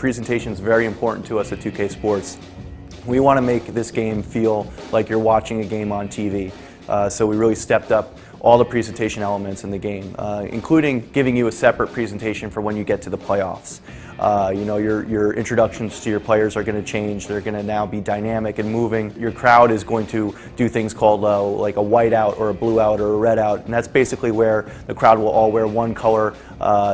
presentation is very important to us at 2K Sports. We want to make this game feel like you're watching a game on TV. So we really stepped up all the presentation elements in the game, including giving you a separate presentation for when you get to the playoffs. You know, your introductions to your players are going to change. They're going to now be dynamic and moving. Your crowd is going to do things called like a white out or a blue out or a red out, and that's basically where the crowd will all wear one color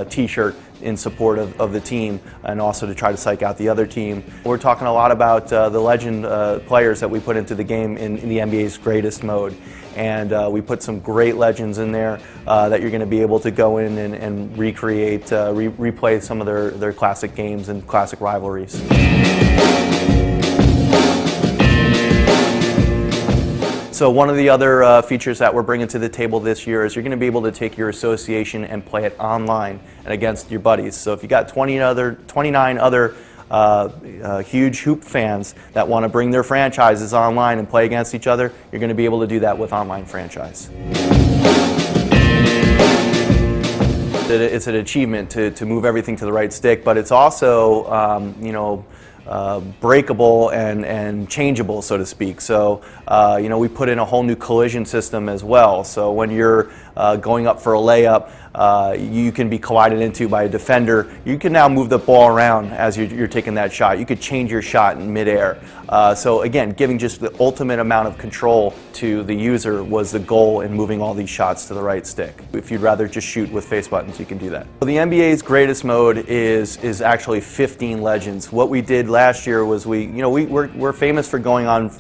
t-shirt in support of the team, and also to try to psych out the other team. We're talking a lot about the legend players that we put into the game in the NBA's greatest mode, and we put some great legends in there that you're going to be able to go in and recreate, replay some of their classic games and classic rivalries. So one of the other features that we're bringing to the table this year is you're going to be able to take your association and play it online and against your buddies. So if you got 29 other huge hoop fans that want to bring their franchises online and play against each other, you're going to be able to do that with Online Franchise. It's an achievement to move everything to the right stick, but it's also, you know, breakable and changeable, so to speak. So, you know, we put in a whole new collision system as well. So when you're going up for a layup, you can be collided into by a defender. You can now move the ball around as you're taking that shot. You could change your shot in midair. So again, giving just the ultimate amount of control to the user was the goal in moving all these shots to the right stick. If you'd rather just shoot with face buttons, you can do that. So the NBA's greatest mode is actually 15 legends. What we did last year was we're famous for going on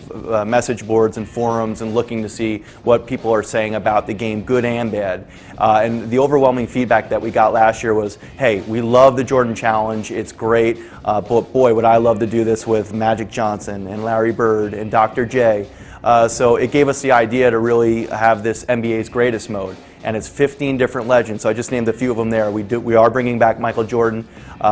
message boards and forums and looking to see what people are saying about the game, good and bad. And the overwhelming feedback that we got last year was, hey, we love the Jordan Challenge, it's great, but boy, would I love to do this with Magic Johnson and Larry Bird and Dr. J. So it gave us the idea to really have this NBA's greatest mode, and it's 15 different legends. So I just named a few of them there. We are bringing back Michael Jordan.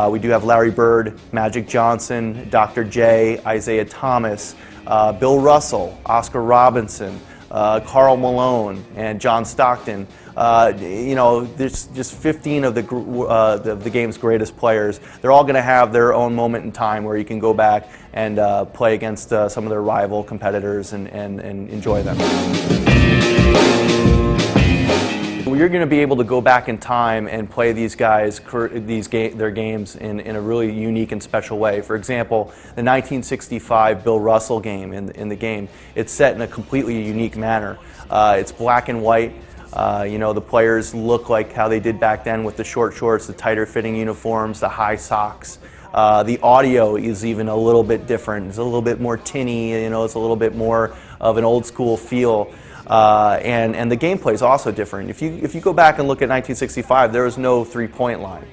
We do have Larry Bird, Magic Johnson, Dr. J, Isaiah Thomas, Bill Russell, Oscar Robinson, Karl Malone, and John Stockton. You know, there's just 15 of the game's greatest players. They're all going to have their own moment in time where you can go back and play against some of their rival competitors and enjoy them. You're going to be able to go back in time and play these guys, their games in a really unique and special way. For example, the 1965 Bill Russell game in the game, it's set in a completely unique manner. It's black and white. You know, the players look like how they did back then with the short shorts, the tighter fitting uniforms, the high socks. The audio is even a little bit different. It's a little bit more tinny, you know, it's a little bit more of an old school feel. And the gameplay is also different. If you go back and look at 1965, there was no three-point line.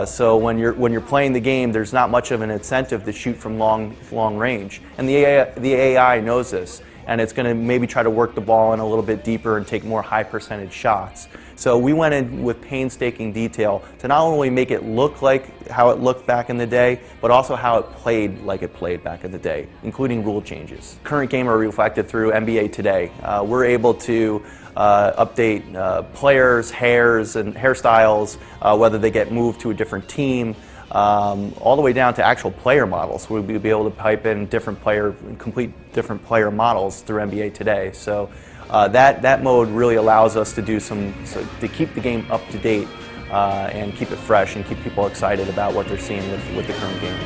So when you're playing the game, there's not much of an incentive to shoot from long range. And the AI knows this, and it's going to maybe try to work the ball in a little bit deeper and take more high percentage shots. So we went in with painstaking detail to not only make it look like how it looked back in the day, but also how it played like it played back in the day, including rule changes. Current game are reflected through NBA Today. We're able to update players' hairs and hairstyles, whether they get moved to a different team, all the way down to actual player models. We'll be able to pipe in complete different player models through NBA Today. So that mode really allows us to do to keep the game up to date and keep it fresh and keep people excited about what they're seeing with the current game.